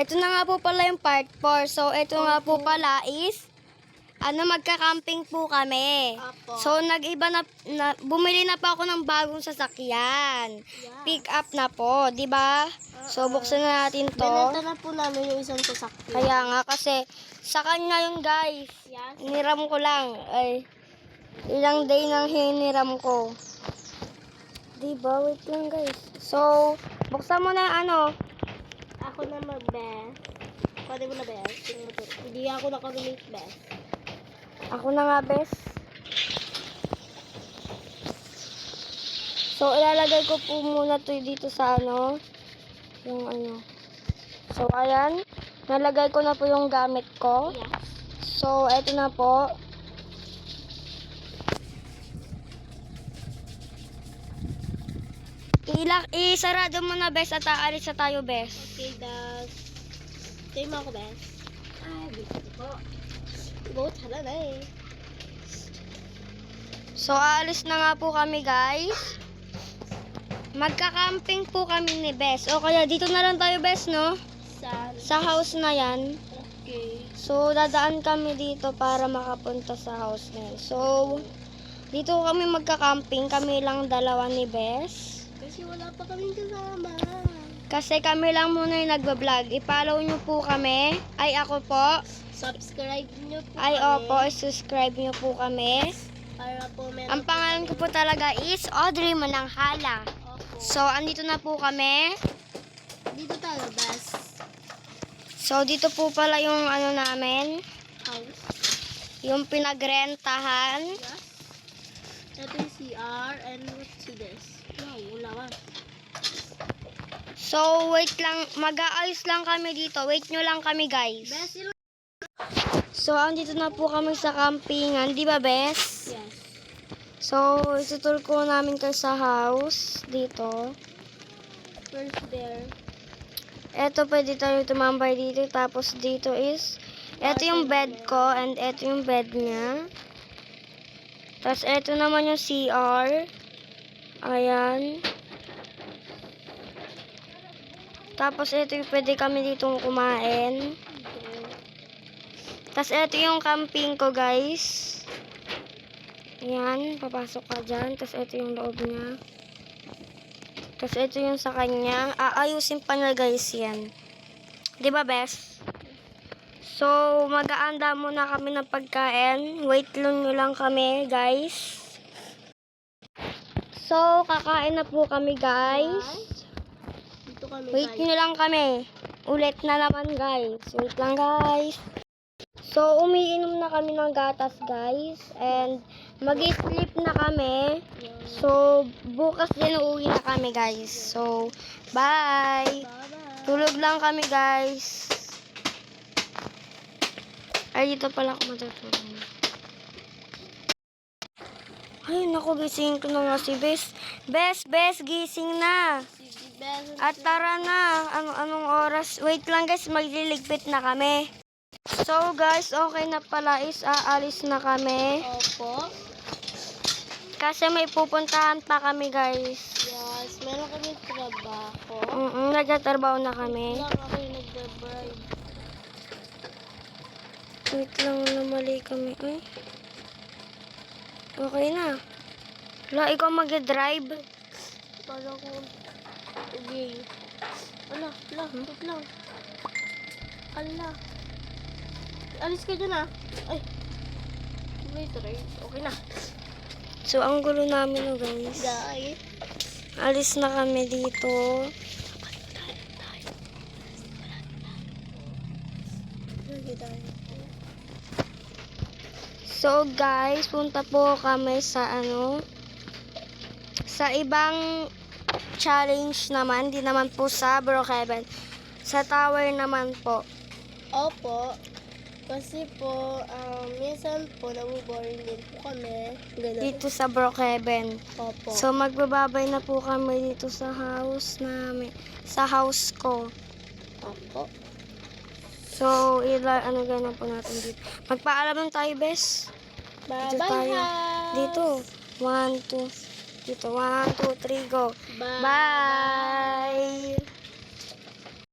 ito na nga po pala yung part 4. So, ito nga po pala is, magka-camping po kami. Apo. So, bumili na pa ako ng bagong sasakyan. Yeah. Pick up na po, di ba? So, buksan na natin to. Binenta na po namin yung isang sasakyan. Kaya nga, kasi sa kanya yung guys. Yes. Hiniram ko lang. Ay, ilang day nang hiniram ko. Di ba? Wait lang guys. So, buksan mo na yung Ako na mag-best. Pwede mo na best. Hindi ako nakarelate best. Ako na nga, bes. So, ilalagay ko po muna to dito sa yung So, ayan. Nalagay ko na po yung gamit ko. Yes. So, eto na po. Isarado mo na, bes, at aalis na tayo, bes. Okay, das. Tayo mo ako, best. Ay, gusto ko. Go, tara na eh. So, aalis na nga po kami, guys. Magka-camping po kami ni Bes. O kaya dito na lang tayo, Bes, no? Saan? Sa house na yan. Okay. So, dadaan kami dito para makapunta sa house na yan. So, dito kami magka-camping. Kami lang dalawa ni Bes. Kasi wala pa kaming kasama. Kasi kami lang muna yung nagbablog. I-follow nyo po kami. Ay, ako po. Subscribe nyo po Ay, kami. opo. I-subscribe nyo po kami. Para po meron Ang pangalan ko po talaga is Audrey Mananghala. Opo. So, andito na po kami. Dito tayo, best. So, dito po pala yung namin. House. Yung pinagrentahan. Yes. Ito yung CR. And what's this? Wow, wala ba? So, wait lang. Mag-aayos lang kami dito. Wait nyo lang kami, guys. Best, So, andito na po kami sa campingan. Di ba, Bes? yes. So, itutur ko namin kayo sa house. Dito. First there. Eto, pwede tayo tumambay dito. Tapos, dito is, eto yung bed ko. And eto yung bed niya. Tapos, eto naman yung CR. Ayan. Tapos, eto yung pwede kami ditong kumain. Okay. Tapos, eto yung camping ko, guys. Ayan, papasok ka dyan. Tapos, ito yung loob niya. Tapos, ito yung sa kanya. Aayusin pa niya, guys, yan. Diba, Bes? So, mag-aanda muna kami ng pagkain. Wait lang nyo lang kami, guys. So, kakain na po kami, guys. Dito kami, Wait guys. nyo lang kami. Ulit na naman, guys. Wait lang, guys. So, umiinom na kami ng gatas, guys. And, mag-sleep na kami. So, bukas din uuwi na kami, guys. So, bye! Bye-bye. Tulog lang kami, guys. Ay, dito pala ako matutulog. Ay, naku, gising ko na nga si Bes. Bes, gising na. Sige, best. At tara na. Anong oras? Wait lang, guys. Magliligpit na kami. So, guys, okay na pala is aalis na kami. Opo. Kasi may pupuntahan pa kami, guys. Yes, meron kami trabaho. Nagtatrabaho na kami. Lang ako yung nagda-bribe. Wait lang na mali kami. Ay. Okay na. Wala, ikaw mag-drive. Para ko... Okay. Ala, wait lang. Ala. Alis ka dyan ah. Ay. Wait, right. Okay na. So, ang gulo namin, oh, guys. Guys. Alis na kami dito. So, guys, punta po kami sa sa ibang challenge naman. Di naman po sa Brookhaven. Sa tower naman po. Opo. Kasi po, minsan po, nabuboring din po kami. Ganun. Dito sa Brookhaven. Opo. So, magbababay na po kami dito sa house namin. Sa house ko. Opo. So, gano'n po natin dito. Magpaalam lang tayo, Bes. Dito Bye-bye, tayo. house. Dito. 1, 2. Dito. 1, 2, 3, go. Bye. Bye!